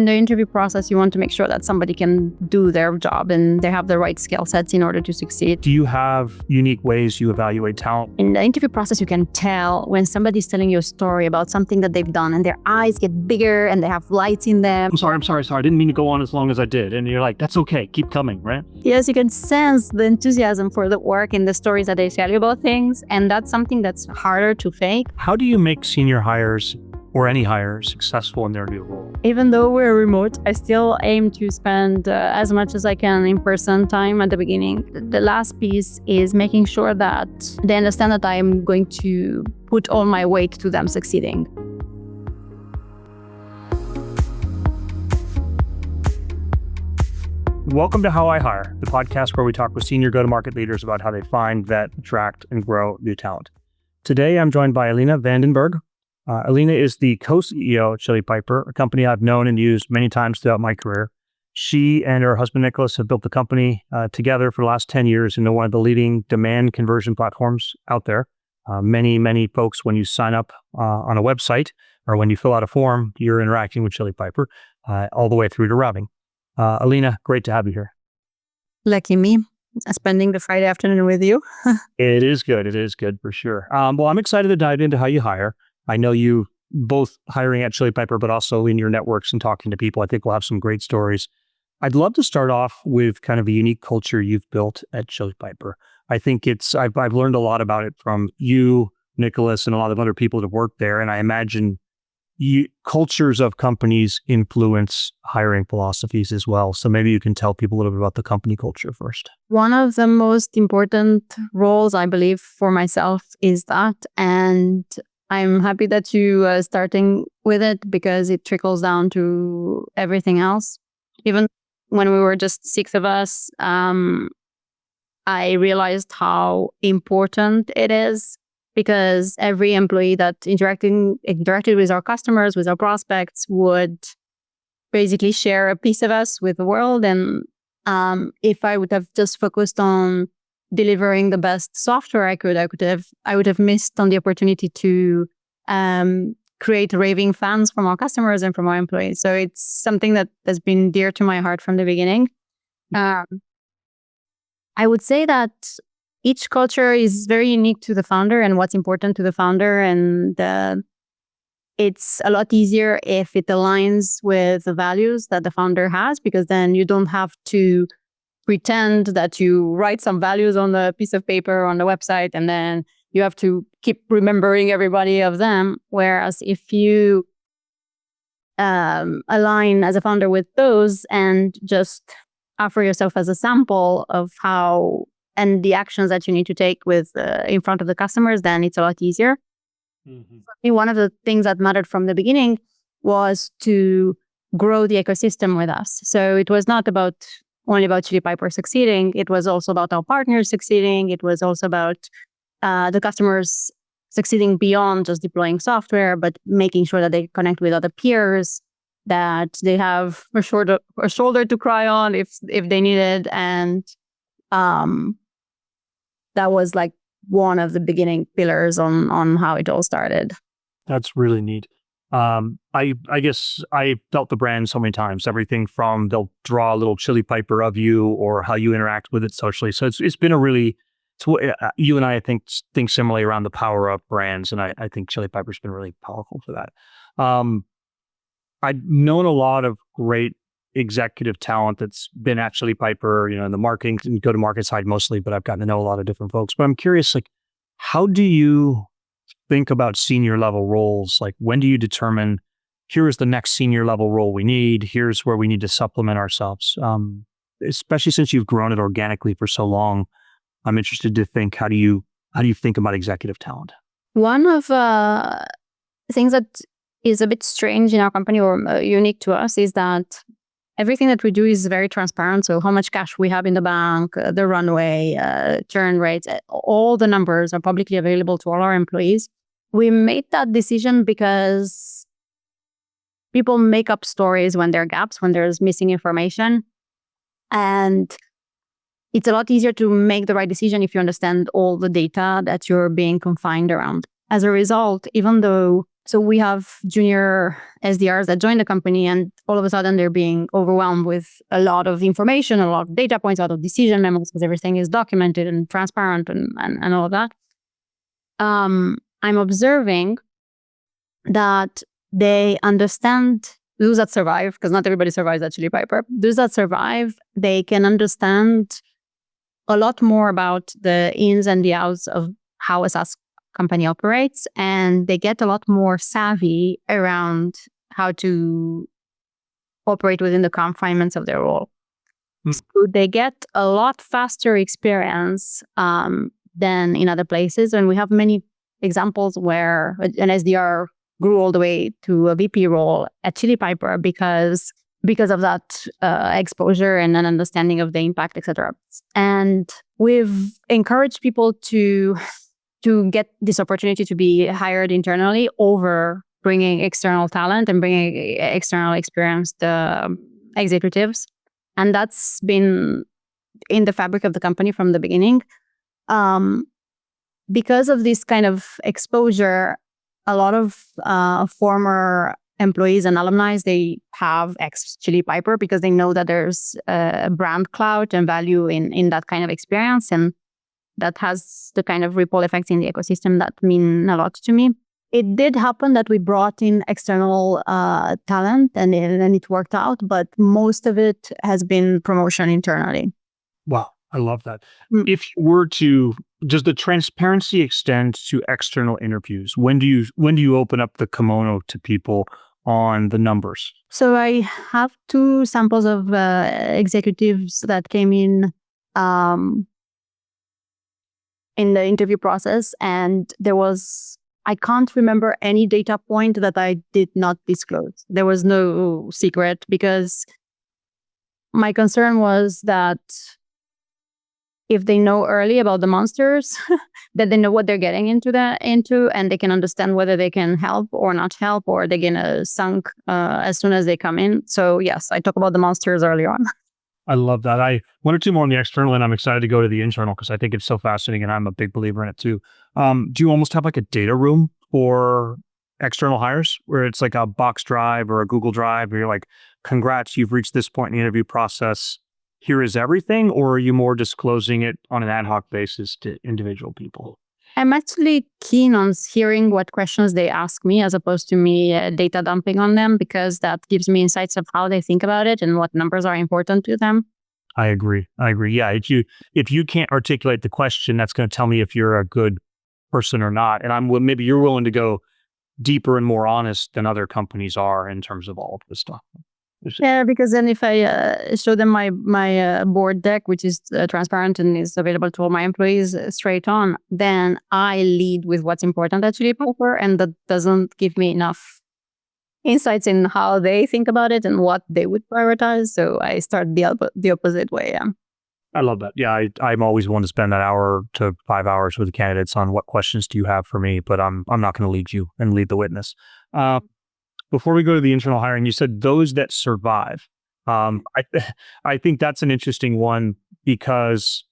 in the interview process, you want to make sure that somebody can do their job and they have the right skill sets in order to succeed. Do you have unique ways you evaluate talent? In the interview process, you can tell when somebody's telling you a story about something that they've done and their eyes get bigger and they have lights in them. I'm sorry. I didn't mean to go on as long as I did. And you're like, that's okay. Keep coming, right? Yes, you can sense the enthusiasm for the work in the stories that they tell you about things. And that's something that's harder to fake. How do you make senior hires or any hire successful in their new role? Even though we're remote, I still aim to spend as much as I can in-person time at the beginning. The last piece is making sure that they understand that I'm going to put all my weight to them succeeding. Welcome to How I Hire, the podcast where we talk with senior go-to-market leaders about how they find, vet, attract, and grow new talent. Today, I'm joined by Alina Vandenberghe. Alina is the co-CEO at Chili Piper, a company I've known and used many times throughout my career. She and her husband, Nicholas, have built the company together for the last 10 years into one of the leading demand conversion platforms out there. Many folks, when you sign up on a website or when you fill out a form, you're interacting with Chili Piper all the way through to routing. Alina, great to have you here. Lucky me, spending the Friday afternoon with you. It is good. It is good for sure. Well, I'm excited to dive into how you hire. I know you both hiring at Chili Piper, but also in your networks and talking to people. I think we'll have some great stories. I'd love to start off with kind of a unique culture you've built at Chili Piper. I think I've learned a lot about it from you, Nicholas, and a lot of other people that have worked there. And I imagine cultures of companies influence hiring philosophies as well. So maybe you can tell people a little bit about the company culture first. One of the most important roles, I believe, for myself is that. And I'm happy that you are starting with it because it trickles down to everything else. Even when we were just 6 of us, I realized how important it is because every employee that interacted with our customers, with our prospects, would basically share a piece of us with the world. And if I would have just focused on delivering the best software I would have missed on the opportunity to create raving fans from our customers and from our employees. So it's something that has been dear to my heart from the beginning. I would say that each culture is very unique to the founder and what's important to the founder. And it's a lot easier if it aligns with the values that the founder has, because then you don't have to pretend that you write some values on a piece of paper on the website and then you have to keep remembering everybody of them. Whereas if you align as a founder with those and just offer yourself as a sample of how and the actions that you need to take with in front of the customers, then it's a lot easier. Mm-hmm. For me, one of the things that mattered from the beginning was to grow the ecosystem with us. So it was not only about Chili Piper succeeding. It was also about our partners succeeding. It was also about the customers succeeding beyond just deploying software, but making sure that they connect with other peers, that they have a shoulder to cry on if they need it. And that was like one of the beginning pillars on how it all started. That's really neat. I guess I felt the brand so many times, everything from they'll draw a little Chili Piper of you or how you interact with it socially. So it's been you and I think similarly around the power of brands. And I think Chili Piper's been really powerful for that. I've known a lot of great executive talent that's been at Chili Piper, in the marketing and go-to-market side mostly, but I've gotten to know a lot of different folks. But I'm curious, how do you think about senior level roles? When do you determine here is the next senior level role we need? Here's where we need to supplement ourselves. Especially since you've grown it organically for so long, I'm interested to think, how do you think about executive talent? One of the things that is a bit strange in our company or unique to us is that everything that we do is very transparent. So how much cash we have in the bank, the runway, churn rates, all the numbers are publicly available to all our employees. We made that decision because people make up stories when there are gaps, when there's missing information. And it's a lot easier to make the right decision if you understand all the data that you're being confined around. As a result, even though So we have junior SDRs that join the company, and all of a sudden they're being overwhelmed with a lot of information, a lot of data points, a lot of decision memos, because everything is documented and transparent and all of that. I'm observing that they understand, those that survive, because not everybody survives at Chili Piper, those that survive, they can understand a lot more about the ins and the outs of how a SaaS company operates, and they get a lot more savvy around how to operate within the confinements of their role. So they get a lot faster experience than in other places. And we have many examples where an SDR grew all the way to a VP role at Chili Piper because of that exposure and an understanding of the impact, etc. And we've encouraged people to get this opportunity to be hired internally over bringing external talent and bringing external experienced executives. And that's been in the fabric of the company from the beginning. Because of this kind of exposure, a lot of former employees and alumni, they have ex-Chili Piper because they know that there's brand clout and value in that kind of experience. And that has the kind of ripple effects in the ecosystem that mean a lot to me. It did happen that we brought in external talent and it worked out, but most of it has been promotion internally. Wow, I love that. If you were to, does the transparency extend to external interviews? When do you open up the kimono to people on the numbers? So I have 2 samples of executives that came in the interview process, and I can't remember any data point that I did not disclose. There was no secret, because my concern was that if they know early about the monsters, that they know what they're getting into, and they can understand whether they can help or not help, or they're gonna sunk as soon as they come in. So yes, I talk about the monsters early on. I love that. 1 or 2 more on the external, and I'm excited to go to the internal because I think it's so fascinating, and I'm a big believer in it too. Do you almost have like a data room for external hires where it's like a Box Drive or a Google Drive where you're like, congrats, you've reached this point in the interview process. Here is everything, or are you more disclosing it on an ad hoc basis to individual people? I'm actually keen on hearing what questions they ask me as opposed to me data dumping on them, because that gives me insights of how they think about it and what numbers are important to them. I agree. Yeah, if you can't articulate the question, that's going to tell me if you're a good person or not. And maybe you're willing to go deeper and more honest than other companies are in terms of all of this stuff. Yeah, because then if I show them my board deck, which is transparent and is available to all my employees straight on, then I lead with what's important at Chili Piper, and that doesn't give me enough insights in how they think about it and what they would prioritize. So I start the opposite way. Yeah. I love that. Yeah, I'm always one to spend that 1 hour to 5 hours with the candidates on what questions do you have for me, but I'm not going to lead you and lead the witness. Before we go to the internal hiring, you said those that survive. I think that's an interesting one, because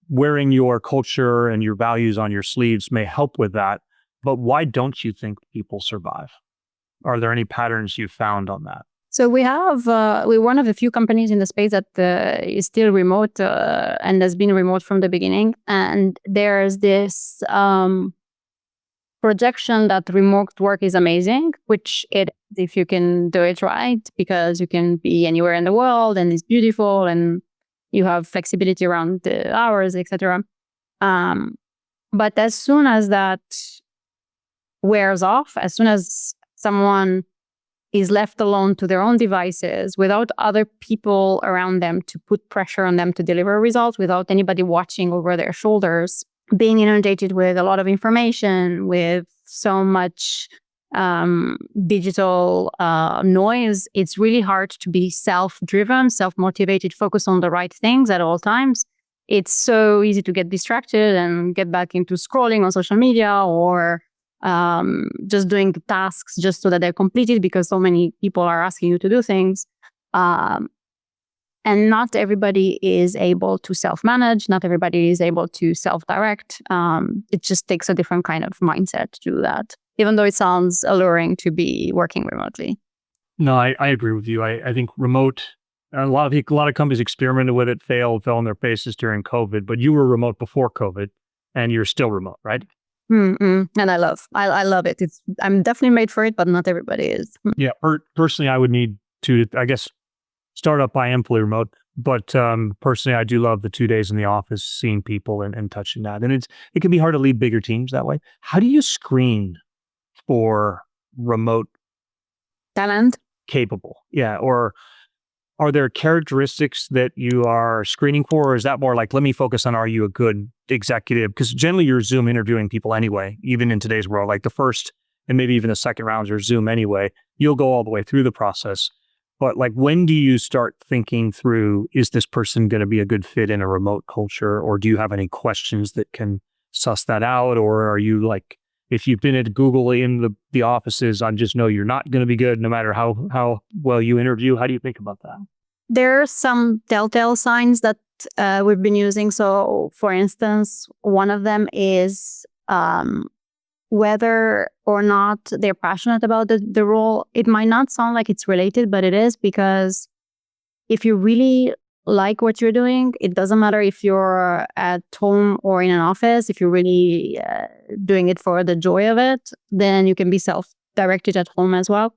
wearing your culture and your values on your sleeves may help with that. But why don't you think people survive? Are there any patterns you found on that? So we're one of the few companies in the space that is still remote and has been remote from the beginning. And there's this projection that remote work is amazing, which it is if you can do it right, because you can be anywhere in the world and it's beautiful and you have flexibility around the hours, etc. But as soon as that wears off, as soon as someone is left alone to their own devices without other people around them to put pressure on them to deliver results, without anybody watching over their shoulders, being inundated with a lot of information, with so much digital noise, it's really hard to be self-driven, self-motivated, focus on the right things at all times. It's so easy to get distracted and get back into scrolling on social media, or just doing tasks just so that they're completed because so many people are asking you to do things. And not everybody is able to self-manage. Not everybody is able to self-direct. It just takes a different kind of mindset to do that. even though it sounds alluring to be working remotely. No, I agree with you. I think remote, a lot of companies experimented with it, fell on their faces during COVID, but you were remote before COVID and you're still remote, right? And I love it. I'm definitely made for it, but not everybody is. Yeah. Personally, I would need to, I guess, startup, I am fully remote, but personally, I do love the 2 days in the office, seeing people and touching that. And it can be hard to lead bigger teams that way. How do you screen for remote Talent? capable? Yeah. Or are there characteristics that you are screening for? Or is that more like, let me focus on, are you a good executive? Because generally you're Zoom interviewing people anyway, even in today's world, like the first and maybe even the second rounds are Zoom anyway. You'll go all the way through the process. But like, when do you start thinking through, is this person going to be a good fit in a remote culture? Or do you have any questions that can suss that out? Or are you like, if you've been at Google in the offices, I just know you're not going to be good no matter how well you interview? How do you think about that? There are some telltale signs that we've been using. So for instance, one of them is whether or not they're passionate about the role. It might not sound like it's related, but it is, because if you really like what you're doing, it doesn't matter if you're at home or in an office. If you're really doing it for the joy of it, then you can be self-directed at home as well.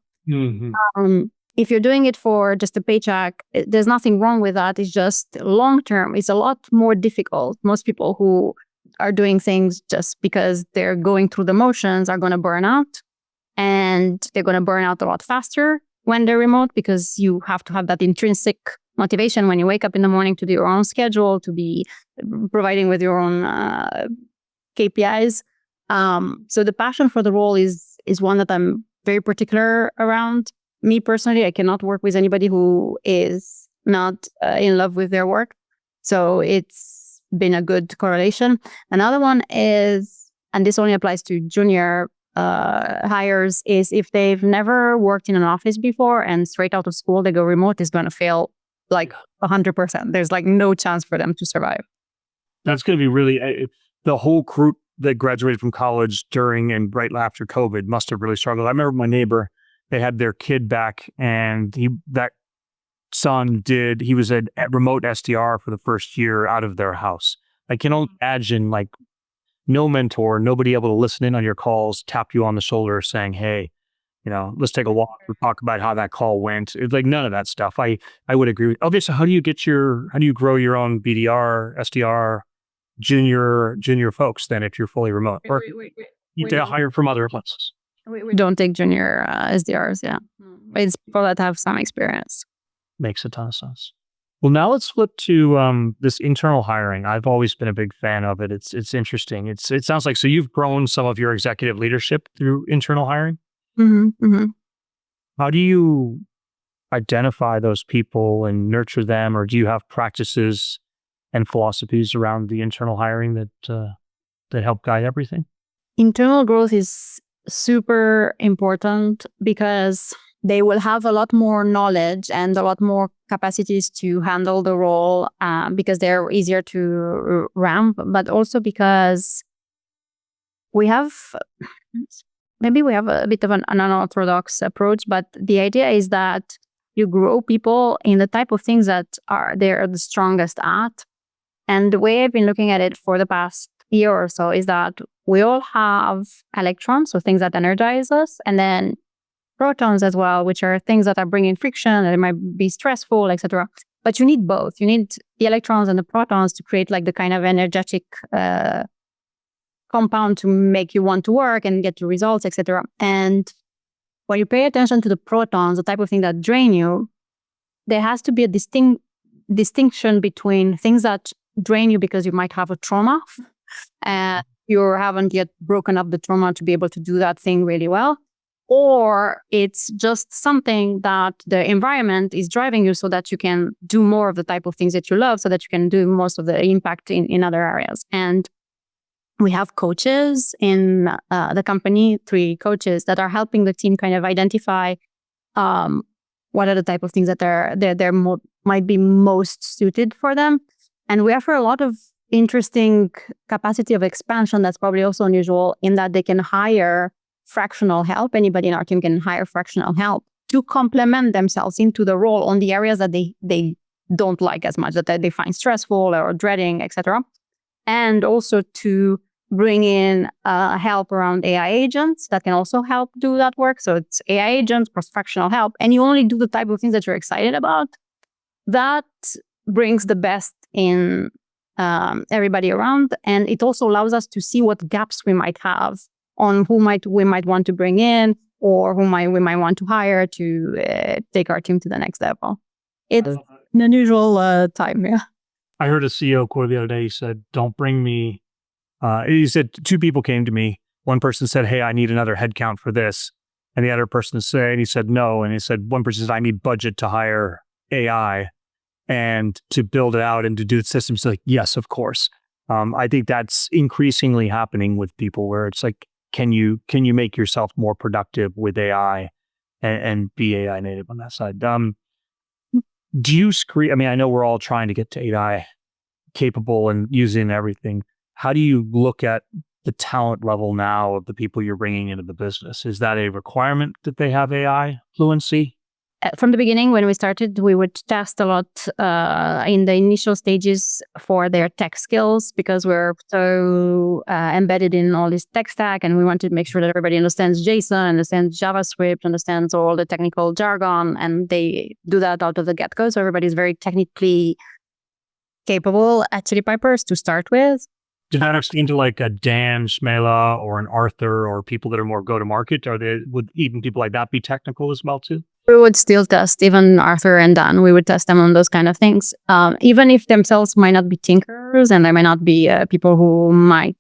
If you're doing it for just a paycheck, there's nothing wrong with that. It's just long-term. It's a lot more difficult. Most people who are doing things just because they're going through the motions are going to burn out, and they're going to burn out a lot faster when they're remote, because you have to have that intrinsic motivation when you wake up in the morning to do your own schedule, to be providing with your own KPIs. So the passion for the role is one that I'm very particular around. Me personally, I cannot work with anybody who is not in love with their work. So it's been a good correlation. Another one is, and this only applies to junior hires, is if they've never worked in an office before and straight out of school they go remote, is going to fail like 100%. There's like no chance for them to survive. That's going to be really, the whole group that graduated from college during and right after COVID must have really struggled. I remember my neighbor, they had their kid back, and that son he was a remote SDR for the first year out of their house. I can only imagine, like, no mentor, nobody able to listen in on your calls, tap you on the shoulder saying, hey, let's take a walk or talk about how that call went. It's like none of that stuff. I would agree with. Okay, so how do you grow your own BDR, SDR, junior folks then if you're fully remote? Or you hire from other places? We don't take junior SDRs, yeah. It's people that have some experience. Makes a ton of sense. Well, now let's flip to this internal hiring. I've always been a big fan of it. It's interesting. It sounds like, so you've grown some of your executive leadership through internal hiring? How do you identify those people and nurture them, or do you have practices and philosophies around the internal hiring that help guide everything? Internal growth is super important because they will have a lot more knowledge and a lot more capacities to handle the role because they're easier to ramp, but also because we have a bit of an unorthodox approach, but the idea is that you grow people in the type of things that they're the strongest at. And the way I've been looking at it for the past year or so is that we all have electrons, so things that energize us, and then protons as well, which are things that are bringing friction, and it might be stressful, etc. But you need both. You need the electrons and the protons to create like the kind of energetic compound to make you want to work and get the results, etc. And when you pay attention to the protons, the type of thing that drain you, there has to be a distinction between things that drain you because you might have a trauma and you haven't yet broken up the trauma to be able to do that thing really well, or it's just something that the environment is driving you so that you can do more of the type of things that you love, so that you can do most of the impact in other areas. And we have coaches in the company, 3 coaches that are helping the team kind of identify what are the type of things that might be most suited for them. And we offer a lot of interesting capacity of expansion that's probably also unusual in that they can hire fractional help. Anybody in our team can hire fractional help to complement themselves into the role on the areas that they don't like as much, that they find stressful or dreading, etc. And also to bring in help around AI agents that can also help do that work. So it's AI agents plus fractional help, and you only do the type of things that you're excited about. That brings the best in everybody around, and it also allows us to see what gaps we might have on who we might want to bring in or we might want to hire to take our team to the next level. It's an unusual time, yeah. I heard a CEO quote the other day. He said, "Don't bring me." He said two people came to me. One person said, "Hey, I need another headcount for this," and the other person said, and he said, "No." And he said, one person said, "I need budget to hire AI and to build it out and to do the systems." Like, yes, of course. I think that's increasingly happening with people where it's like, can you make yourself more productive with AI and be AI native on that side? Do you screen? I mean, I know we're all trying to get to AI capable and using everything. How do you look at the talent level now of the people you're bringing into the business? Is that a requirement that they have AI fluency? From the beginning, when we started, we would test a lot in the initial stages for their tech skills, because we're so embedded in all this tech stack, and we wanted to make sure that everybody understands JSON, understands JavaScript, understands all the technical jargon, and they do that out of the get-go. So everybody's very technically capable at Chili Pipers to start with. Do that extend to like a Dan Smela or an Arthur or people that are more go-to-market? Would even people like that be technical as well too? We would still test even Arthur and Dan. We would test them on those kind of things. Even if themselves might not be tinkers and they might not be people who might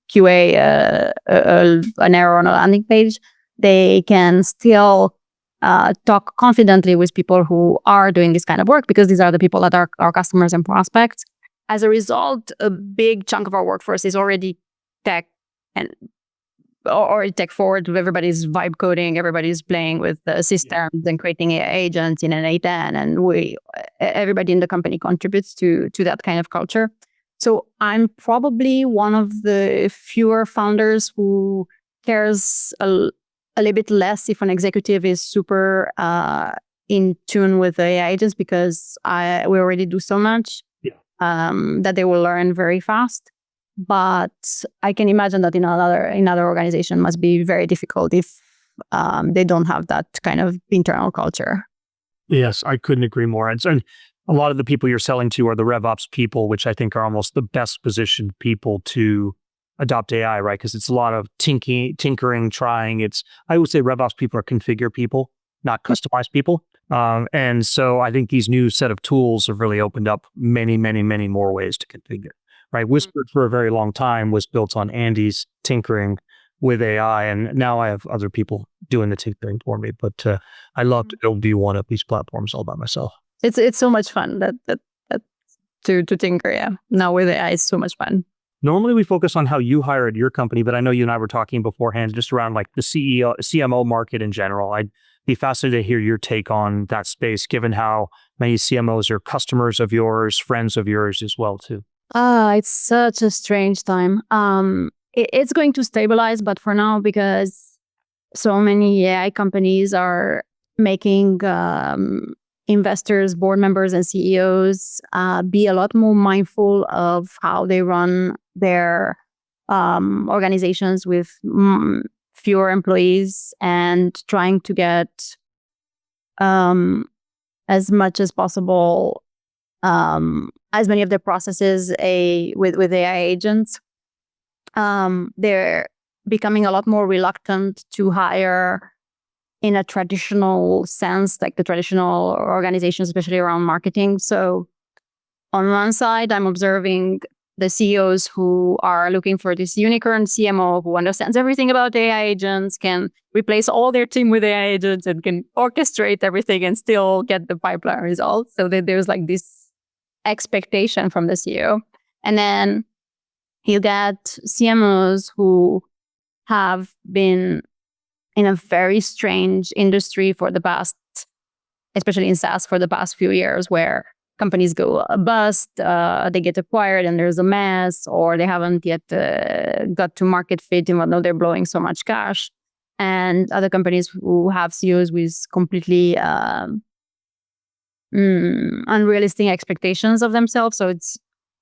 QA an error on a landing page, they can still talk confidently with people who are doing this kind of work, because these are the people that are our customers and prospects. As a result, a big chunk of our workforce is already tech or tech forward. Everybody's vibe coding, everybody's playing with the systems and creating AI agents in an A10, and everybody in the company contributes to that kind of culture. So I'm probably one of the fewer founders who cares a little bit less if an executive is super in tune with the AI agents, because we already do so much that they will learn very fast. But I can imagine that in another organization must be very difficult if they don't have that kind of internal culture. Yes, I couldn't agree more. And so a lot of the people you're selling to are the RevOps people, which I think are almost the best positioned people to adopt AI, right? Because it's a lot of tinkering, trying. I would say RevOps people are configure people, not customize people. And so I think these new set of tools have really opened up many, many, many more ways to configure. Right, Whispered for a very long time was built on Andy's tinkering with AI, and now I have other people doing the tinkering for me. But I love to build V1 of these platforms all by myself. It's so much fun to tinker. Yeah, now with AI, it's so much fun. Normally, we focus on how you hire at your company, but I know you and I were talking beforehand just around like the CMO market in general. I'd be fascinated to hear your take on that space, given how many CMOs are customers of yours, friends of yours as well too. It's such a strange time. It's going to stabilize, but for now, because so many AI companies are making investors, board members, and CEOs be a lot more mindful of how they run their organizations with fewer employees, and trying to get as much as possible as many of their processes with AI agents. They're becoming a lot more reluctant to hire in a traditional sense, like the traditional organizations, especially around marketing. So on one side, I'm observing the CEOs who are looking for this unicorn CMO who understands everything about AI agents, can replace all their team with AI agents, and can orchestrate everything and still get the pipeline results. So that there's like this expectation from the CEO. And then you get CMOs who have been in a very strange industry for the past, especially in SaaS, for the past few years, where companies go bust, they get acquired and there's a mess, or they haven't yet got to market fit, even though they're blowing so much cash. And other companies who have CEOs with completely unrealistic expectations of themselves. So it's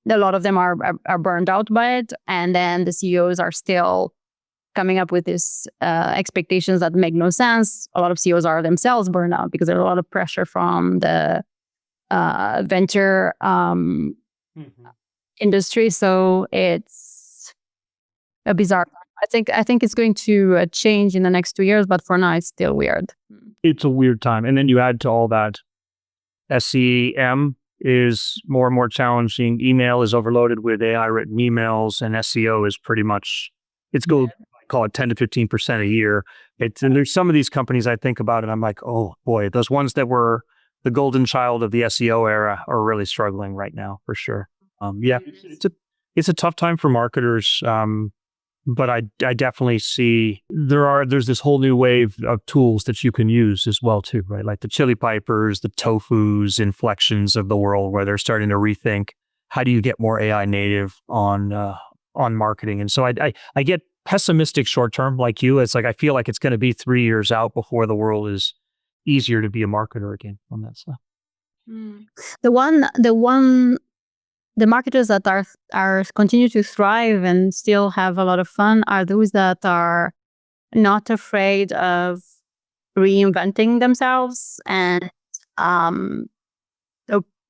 a lot of them are burned out by it. And then the CEOs are still coming up with these expectations that make no sense. A lot of CEOs are themselves burned out because there's a lot of pressure from the venture industry. So it's a bizarre. I think it's going to change in the next 2 years, but for now it's still weird. It's a weird time. And then you add to all that, SEM is more and more challenging. Email is overloaded with AI written emails, and SEO is pretty much, it's go call it 10 to 15% a year. And there's some of these companies I think about and I'm like, oh boy, those ones that were the golden child of the SEO era are really struggling right now for sure. It's a tough time for marketers. But I definitely see there's this whole new wave of tools that you can use as well too, right? Like the chili pipers, the tofus, inflections of the world, where they're starting to rethink how do you get more AI native on marketing. And so I get pessimistic short term like you. It's like I feel like it's going to be 3 years out before the world is easier to be a marketer again on that stuff. The marketers that are continue to thrive and still have a lot of fun are those that are not afraid of reinventing themselves and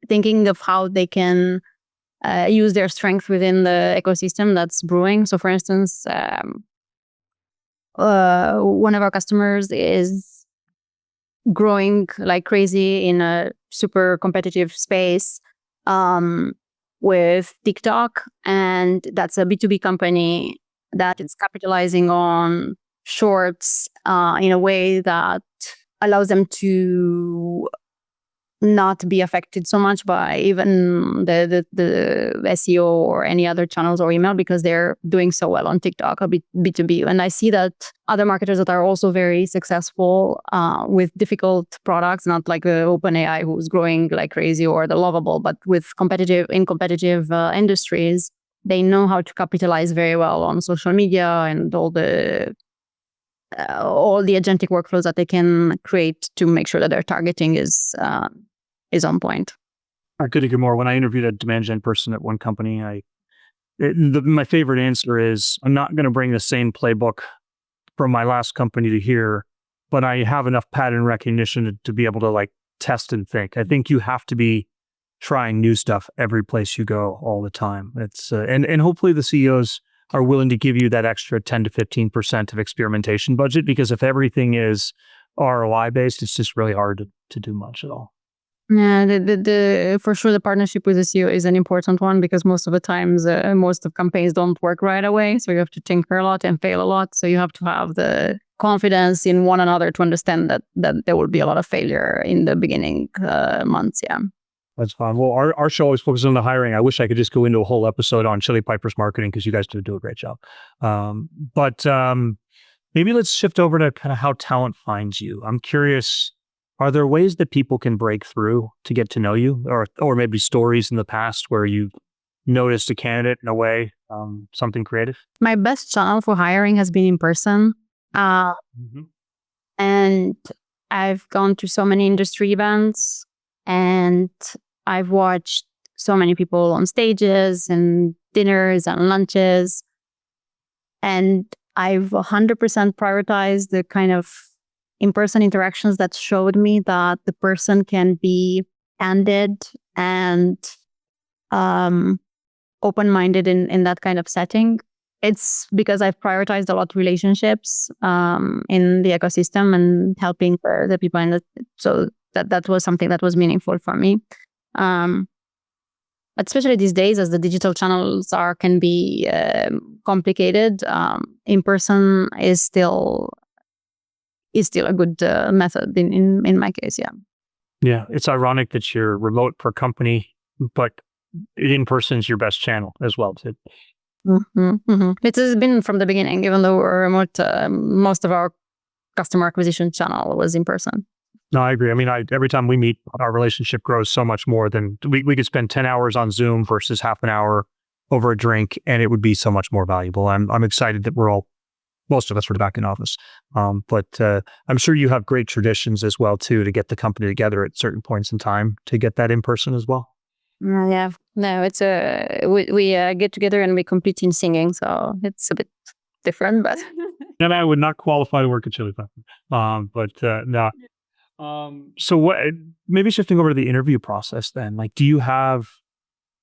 thinking of how they can use their strength within the ecosystem that's brewing. So, for instance, one of our customers is growing like crazy in a super competitive space. With TikTok, and that's a B2B company that is capitalizing on shorts in a way that allows them to not be affected so much by even the SEO or any other channels or email because they're doing so well on TikTok or B2B. And I see that other marketers that are also very successful with difficult products, not like the OpenAI who's growing like crazy or the Lovable, but with competitive industries, they know how to capitalize very well on social media and all the agentic workflows that they can create to make sure that their targeting is on point. I couldn't agree more. When I interviewed a demand gen person at one company, my favorite answer is, I'm not going to bring the same playbook from my last company to here, but I have enough pattern recognition to be able to like test and think. I think you have to be trying new stuff every place you go all the time. It's and hopefully the CEOs are willing to give you that extra 10 to 15% of experimentation budget, because if everything is ROI based, it's just really hard to do much at all. Yeah, for sure the partnership with the CEO is an important one because most of the times most of campaigns don't work right away. So you have to tinker a lot and fail a lot. So you have to have the confidence in one another to understand that there will be a lot of failure in the beginning months. Yeah. That's fine. Well, our show always focuses on the hiring. I wish I could just go into a whole episode on Chili Piper's marketing because you guys do a great job. But maybe let's shift over to kind of how talent finds you. I'm curious, are there ways that people can break through to get to know you, or maybe stories in the past where you noticed a candidate in a way, something creative? My best channel for hiring has been in person. And I've gone to so many industry events and I've watched so many people on stages and dinners and lunches. And I've 100% prioritized the kind of in-person interactions that showed me that the person can be candid and open-minded in that kind of setting. It's because I've prioritized a lot relationships in the ecosystem and helping the people in it. So that was something that was meaningful for me. But especially these days, as the digital channels can be complicated, in person is still a good method in my case. Yeah, it's ironic that you're remote per company, but in person is your best channel as well too. It has been from the beginning, even though we're remote. Most of our customer acquisition channel was in person. No, I agree. I mean, every time we meet, our relationship grows so much more than we could spend 10 hours on Zoom versus half an hour over a drink, and it would be so much more valuable. I'm excited that most of us are back in office. But I'm sure you have great traditions as well, too, to get the company together at certain points in time to get that in person as well. Yeah, no, it's we get together and we compete in singing, so it's a bit different, but And I would not qualify to work at Chili Pepper. No. So what? Maybe shifting over to the interview process then. Like, do you have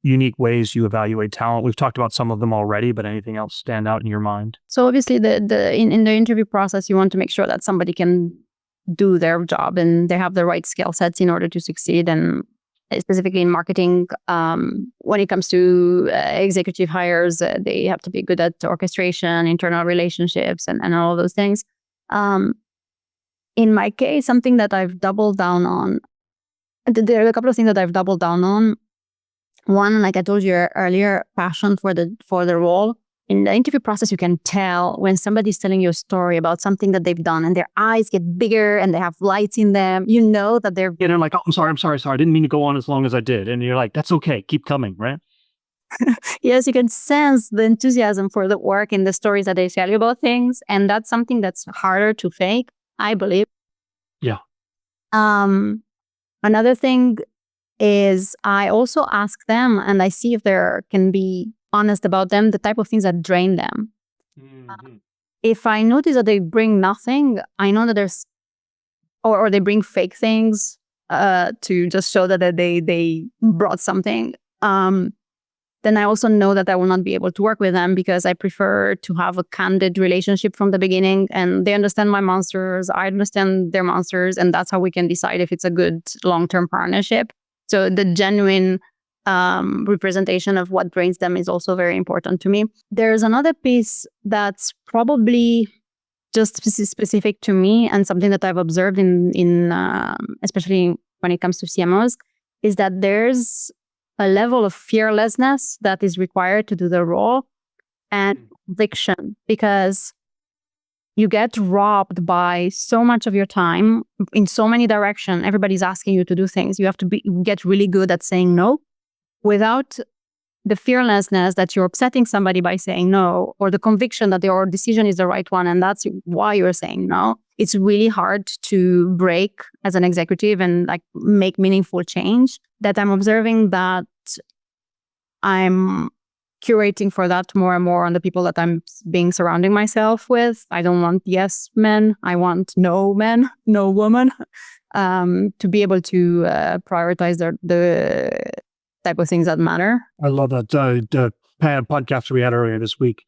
unique ways you evaluate talent? We've talked about some of them already, but anything else stand out in your mind? so obviously in the interview process, you want to make sure that somebody can do their job and they have the right skill sets in order to succeed. And specifically in marketing, when it comes to executive hires, they have to be good at orchestration, internal relationships, and all those things. In my case, something that I've doubled down on, there are a couple of things that I've doubled down on. One, like I told you earlier, passion for the role. In the interview process, you can tell when somebody's telling you a story about something that they've done and their eyes get bigger and they have lights in them. You know that they're... Yeah, they're like, oh, I'm sorry. I didn't mean to go on as long as I did. And you're like, that's okay. Keep coming, right? Yes, you can sense the enthusiasm for the work in the stories that they tell you about things. And that's something that's harder to fake, I believe. Yeah. Another thing is I also ask them and I see if there can be honest about them, the type of things that drain them. Mm-hmm. If I notice that they bring nothing, I know that there's, or they bring fake things to just show that they brought something. Then I also know that I will not be able to work with them because I prefer to have a candid relationship from the beginning and they understand my monsters, I understand their monsters, and that's how we can decide if it's a good long-term partnership. So the genuine representation of what drains them is also very important to me. There's another piece that's probably just specific to me and something that I've observed in especially when it comes to CMOs, is that there's a level of fearlessness that is required to do the role and conviction, because you get robbed by so much of your time in so many directions. Everybody's asking you to do things. You have to get really good at saying no. Without the fearlessness that you're upsetting somebody by saying no, or the conviction that your decision is the right one and that's why you're saying no, it's really hard to break as an executive and like make meaningful change. That I'm observing that I'm curating for that more and more on the people that I'm being surrounding myself with. I don't want yes men. I want no men, no woman, to be able to prioritize the type of things that matter. I love that. The podcast we had earlier this week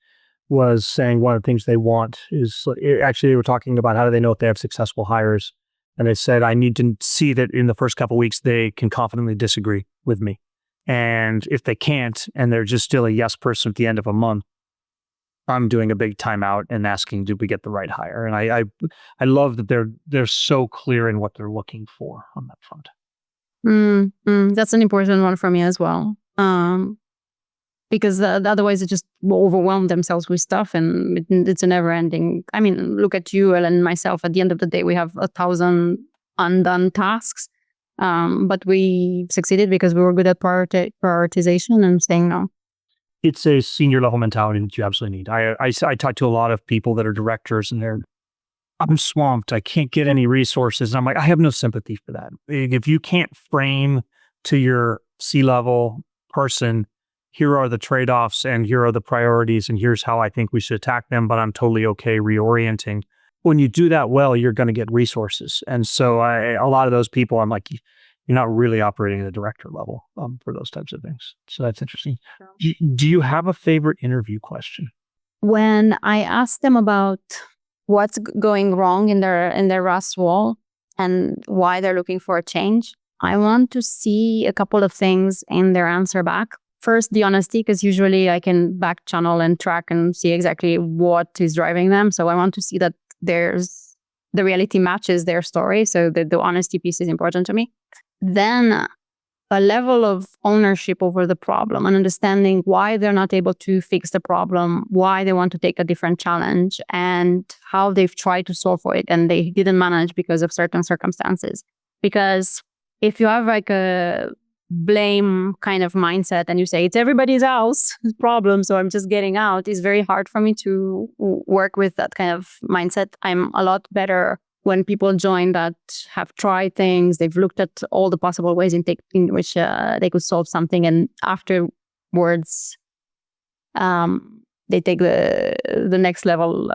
was saying one of the things they want is, actually they were talking about how do they know if they have successful hires. And they said, I need to see that in the first couple of weeks, they can confidently disagree with me. And if they can't, and they're just still a yes person at the end of a month, I'm doing a big timeout and asking, did we get the right hire? And I love that they're so clear in what they're looking for on that front. That's an important one for me as well. Because otherwise they just overwhelm themselves with stuff and it's a never ending. I mean, look at you and myself. At the end of the day, we have 1,000 undone tasks. But we succeeded because we were good at prioritization and saying no. It's a senior level mentality that you absolutely need. I talk to a lot of people that are directors and I'm swamped. I can't get any resources. And I'm like, I have no sympathy for that. If you can't frame to your C-level person, here are the trade-offs and here are the priorities and here's how I think we should attack them, but I'm totally okay reorienting. When you do that well, you're going to get resources. And so a lot of those people, I'm like, you're not really operating at a director level for those types of things. So that's interesting. Sure. Do you have a favorite interview question? When I ask them about what's going wrong in their Rust role and why they're looking for a change, I want to see a couple of things in their answer back. First, the honesty, because usually I can back channel and track and see exactly what is driving them. So I want to see that the reality matches their story. So the honesty piece is important to me. Then a level of ownership over the problem and understanding why they're not able to fix the problem, why they want to take a different challenge, and how they've tried to solve for it and they didn't manage because of certain circumstances. Because if you have like a blame kind of mindset and you say it's everybody's else problem, so I'm just getting out, it's very hard for me to work with that kind of mindset. I'm a lot better when people join that have tried things, they've looked at all the possible ways in which they could solve something, and afterwards they take the next level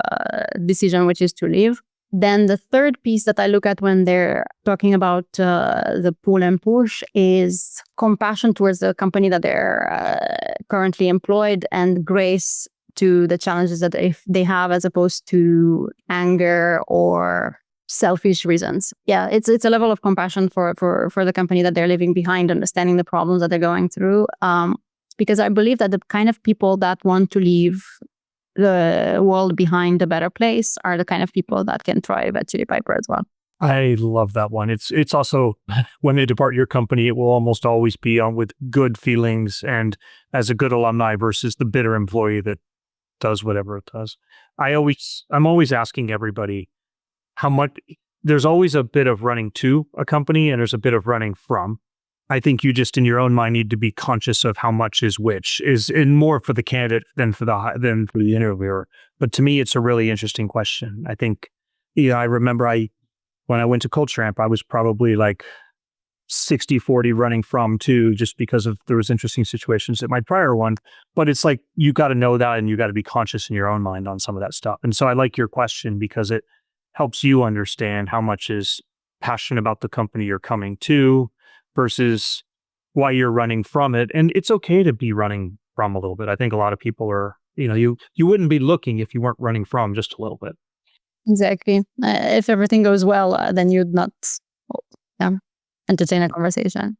decision, which is to leave. Then the third piece that I look at when they're talking about the pull and push is compassion towards the company that they're currently employed and grace to the challenges that they have, as opposed to anger or selfish reasons. Yeah, it's a level of compassion for the company that they're leaving behind, understanding the problems that they're going through. Because I believe that the kind of people that want to leave the world behind a better place are the kind of people that can thrive at Chili Piper as well. I love that one. It's also, when they depart your company, it will almost always be on with good feelings and as a good alumni versus the bitter employee that does whatever it does. I'm always asking everybody how much. There's always a bit of running to a company and there's a bit of running from. I think you just in your own mind need to be conscious of how much is which, is in more for the candidate than for the interviewer. But to me, it's a really interesting question. I think, I remember when I went to Culture Amp, I was probably like 60-40 running from to, just because of there was interesting situations at my prior one. But it's like, you got to know that and you got to be conscious in your own mind on some of that stuff. And so I like your question because it helps you understand how much is passion about the company you're coming to versus why you're running from it. And it's okay to be running from a little bit. I think a lot of people are, you wouldn't be looking if you weren't running from just a little bit. Exactly. If everything goes well, then you'd not entertain a conversation.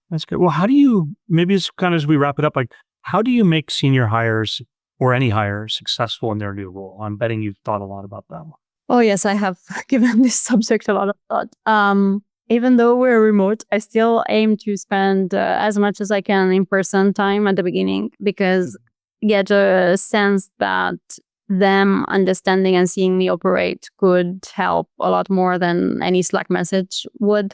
That's good. Well, how do you, maybe it's kind of as we wrap it up, like, how do you make senior hires or any hire successful in their new role? I'm betting you've thought a lot about that one. Oh, yes, I have given this subject a lot of thought. Even though we're remote, I still aim to spend as much as I can in-person time at the beginning, because get a sense that them understanding and seeing me operate could help a lot more than any Slack message would.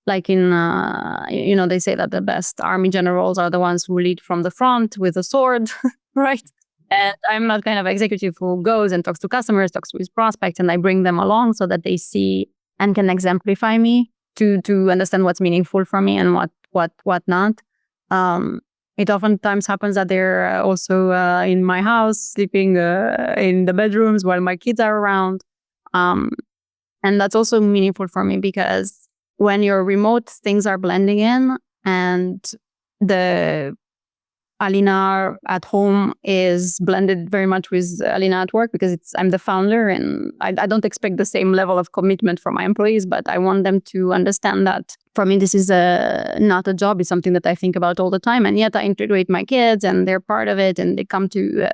Like in, they say that the best army generals are the ones who lead from the front with a sword, right? And I'm not kind of executive who goes and talks to customers, talks to his prospects, and I bring them along so that they see and can exemplify me to understand what's meaningful for me and what not. It oftentimes happens that they're also in my house, sleeping in the bedrooms while my kids are around. And that's also meaningful for me because when you're remote, things are blending in, and the Alina at home is blended very much with Alina at work, because I'm the founder and I don't expect the same level of commitment from my employees, but I want them to understand that for me, this is not a job. It's something that I think about all the time. And yet I integrate my kids and they're part of it and they come to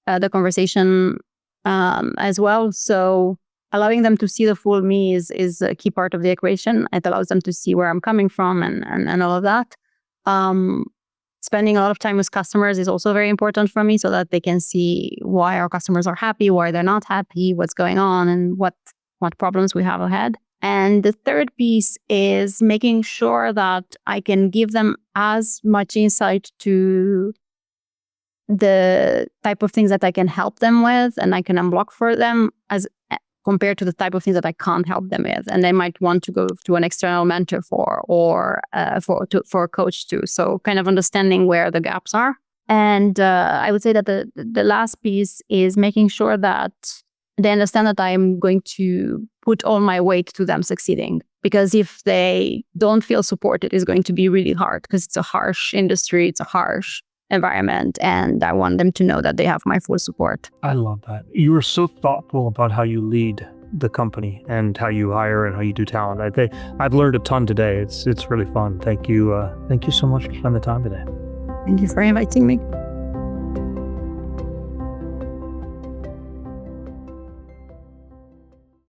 the conversation as well. So allowing them to see the full me is a key part of the equation. It allows them to see where I'm coming from and all of that. Spending a lot of time with customers is also very important for me so that they can see why our customers are happy, why they're not happy, what's going on, and what problems we have ahead. And the third piece is making sure that I can give them as much insight to the type of things that I can help them with and I can unblock for them as compared to the type of things that I can't help them with. And they might want to go to an external mentor for, or for a coach too. So kind of understanding where the gaps are. And I would say that the last piece is making sure that they understand that I'm going to put all my weight to them succeeding. Because if they don't feel supported, it's going to be really hard, because it's a harsh industry, it's a harsh environment, and I want them to know that they have my full support. I love that. You are so thoughtful about how you lead the company and how you hire and how you do talent. I've learned a ton today. It's really fun. Thank you so much for spending the time today. Thank you for inviting me.